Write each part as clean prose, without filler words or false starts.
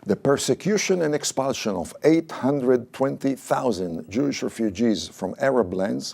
The persecution and expulsion of 820,000 Jewish refugees from Arab lands,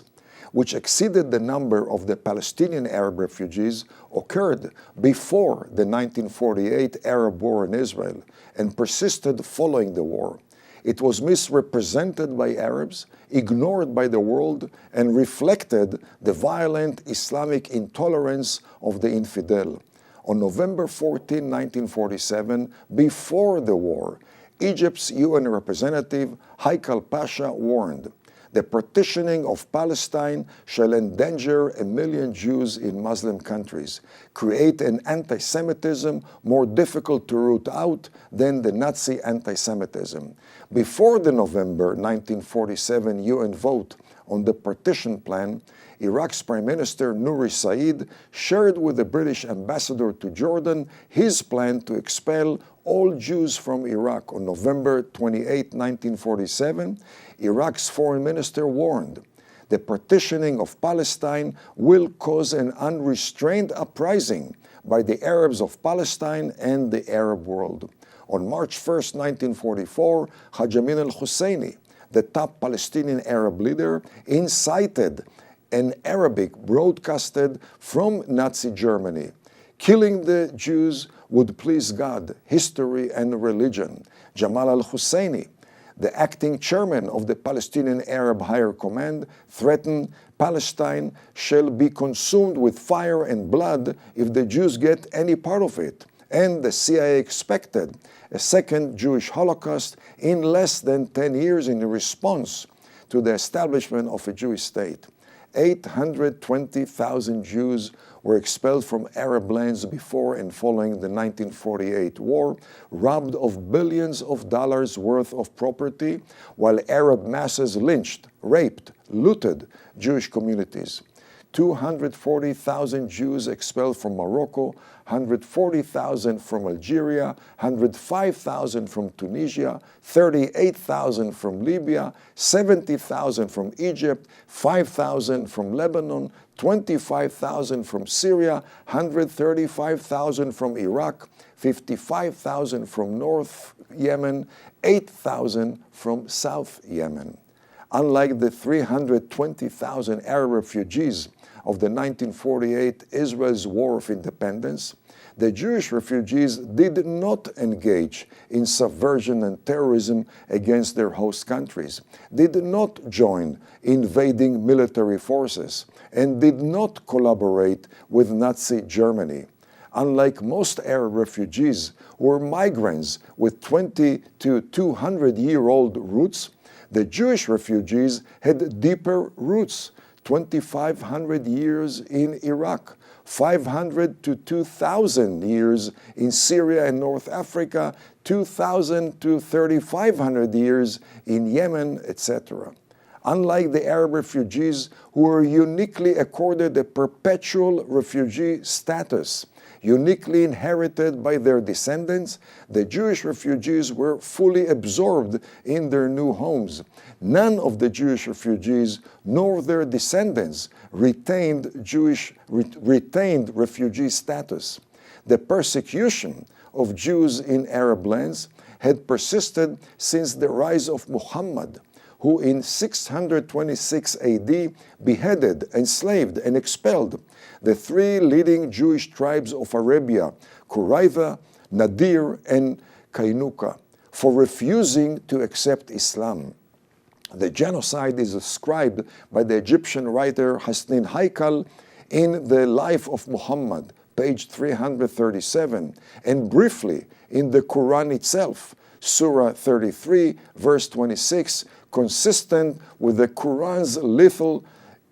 which exceeded the number of the Palestinian Arab refugees, occurred before the 1948 Arab War in Israel and persisted following the war. It was misrepresented by Arabs, ignored by the world, and reflected the violent Islamic intolerance of the infidel. On November 14, 1947, before the war, Egypt's UN representative Haikal Pasha warned, "The partitioning of Palestine shall endanger 1 million Jews in Muslim countries, create an anti-Semitism more difficult to root out than the Nazi anti-Semitism." Before the November 1947 UN vote on the partition plan, Iraq's Prime Minister Nouri Said shared with the British ambassador to Jordan his plan to expel all Jews from Iraq. On November 28, 1947, Iraq's foreign minister warned, "The partitioning of Palestine will cause an unrestrained uprising by the Arabs of Palestine and the Arab world." On March 1, 1944, Haj Amin al-Husseini, the top Palestinian Arab leader, incited an Arabic broadcasted from Nazi Germany. Killing the Jews would please God, history, and religion. Jamal al-Husseini, the acting chairman of the Palestinian Arab Higher Command, threatened Palestine shall be consumed with fire and blood if the Jews get any part of it. And the CIA expected a second Jewish Holocaust in less than 10 years in response to the establishment of a Jewish state. 820,000 Jews were expelled from Arab lands before and following the 1948 war, robbed of billions of dollars worth of property, while Arab masses lynched, raped, looted Jewish communities. 240,000 Jews expelled from Morocco, 140,000 from Algeria, 105,000 from Tunisia, 38,000 from Libya, 70,000 from Egypt, 5,000 from Lebanon, 25,000 from Syria, 135,000 from Iraq, 55,000 from North Yemen, 8,000 from South Yemen. Unlike the 320,000 Arab refugees of the 1948 Israel's War of Independence, the Jewish refugees did not engage in subversion and terrorism against their host countries, did not join invading military forces, and did not collaborate with Nazi Germany. Unlike most Arab refugees who were migrants with 20 to 200-year-old roots, the Jewish refugees had deeper roots, 2,500 years in Iraq, 500 to 2,000 years in Syria and North Africa, 2,000 to 3,500 years in Yemen, etc. Unlike the Arab refugees who were uniquely accorded a perpetual refugee status, uniquely inherited by their descendants, the Jewish refugees were fully absorbed in their new homes. None of the Jewish refugees nor their descendants retained refugee status. The persecution of Jews in Arab lands had persisted since the rise of Muhammad, who in 626 AD beheaded, enslaved, and expelled the three leading Jewish tribes of Arabia, Qurayza, Nadir, and Kainuka, for refusing to accept Islam. The genocide is ascribed by the Egyptian writer Hasnin Haikal in The Life of Muhammad, page 337, and briefly in the Quran itself, Surah 33, verse 26, consistent with the Quran's lethal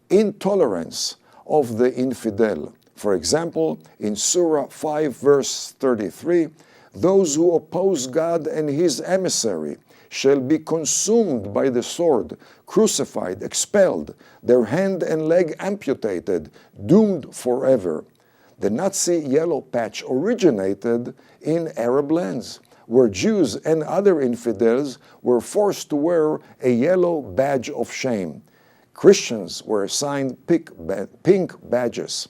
intolerance of the infidel. For example, in Surah 5, verse 33, those who oppose God and his emissary shall be consumed by the sword, crucified, expelled, their hand and leg amputated, doomed forever. The Nazi yellow patch originated in Arab lands, where Jews and other infidels were forced to wear a yellow badge of shame. Christians were assigned pink badges,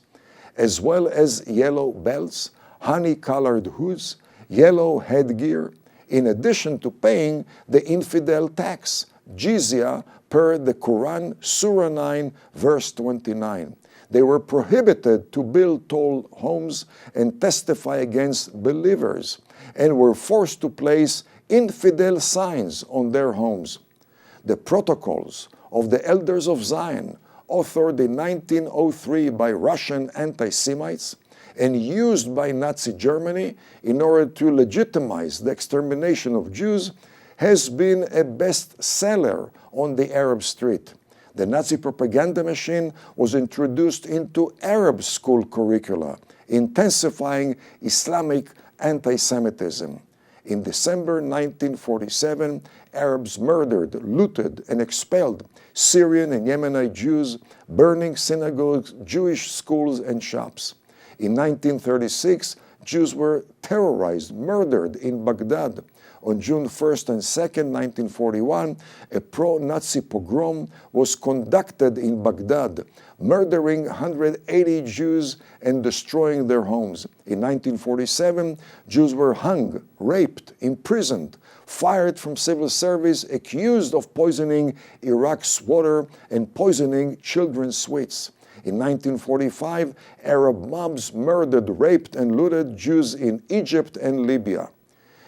as well as yellow belts, honey-colored hoods, yellow headgear. in addition to paying the infidel tax, jizya, per the Quran, Surah 9, verse 29. They were prohibited to build tall homes and testify against believers, and were forced to place infidel signs on their homes. The Protocols of the Elders of Zion, authored in 1903 by Russian anti-Semites and used by Nazi Germany in order to legitimize the extermination of Jews, has been a bestseller on the Arab street. The Nazi propaganda machine was introduced into Arab school curricula, intensifying Islamic anti-Semitism. In December 1947, Arabs murdered, looted, and expelled Syrian and Yemenite Jews, burning synagogues, Jewish schools, and shops. In 1936, Jews were terrorized, murdered in Baghdad. On June 1st and 2nd, 1941, a pro-Nazi pogrom was conducted in Baghdad, murdering 180 Jews and destroying their homes. In 1947, Jews were hung, raped, imprisoned, fired from civil service, accused of poisoning Iraq's water and poisoning children's sweets. In 1945, Arab mobs murdered, raped, and looted Jews in Egypt and Libya.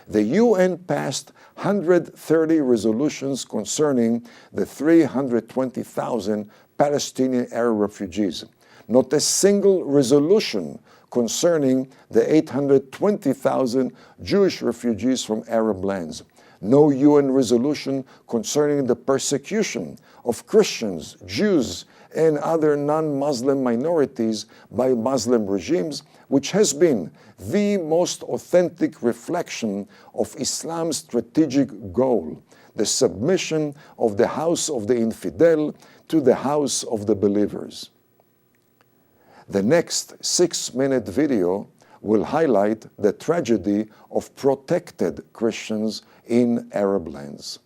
The UN passed 130 resolutions concerning the 320,000 Palestinian Arab refugees. Not a single resolution concerning the 820,000 Jewish refugees from Arab lands. No UN resolution concerning the persecution of Christians, Jews, and other non-Muslim minorities by Muslim regimes, which has been the most authentic reflection of Islam's strategic goal, the submission of the house of the infidel to the house of the believers. The next 6-minute video will highlight the tragedy of protected Christians in Arab lands.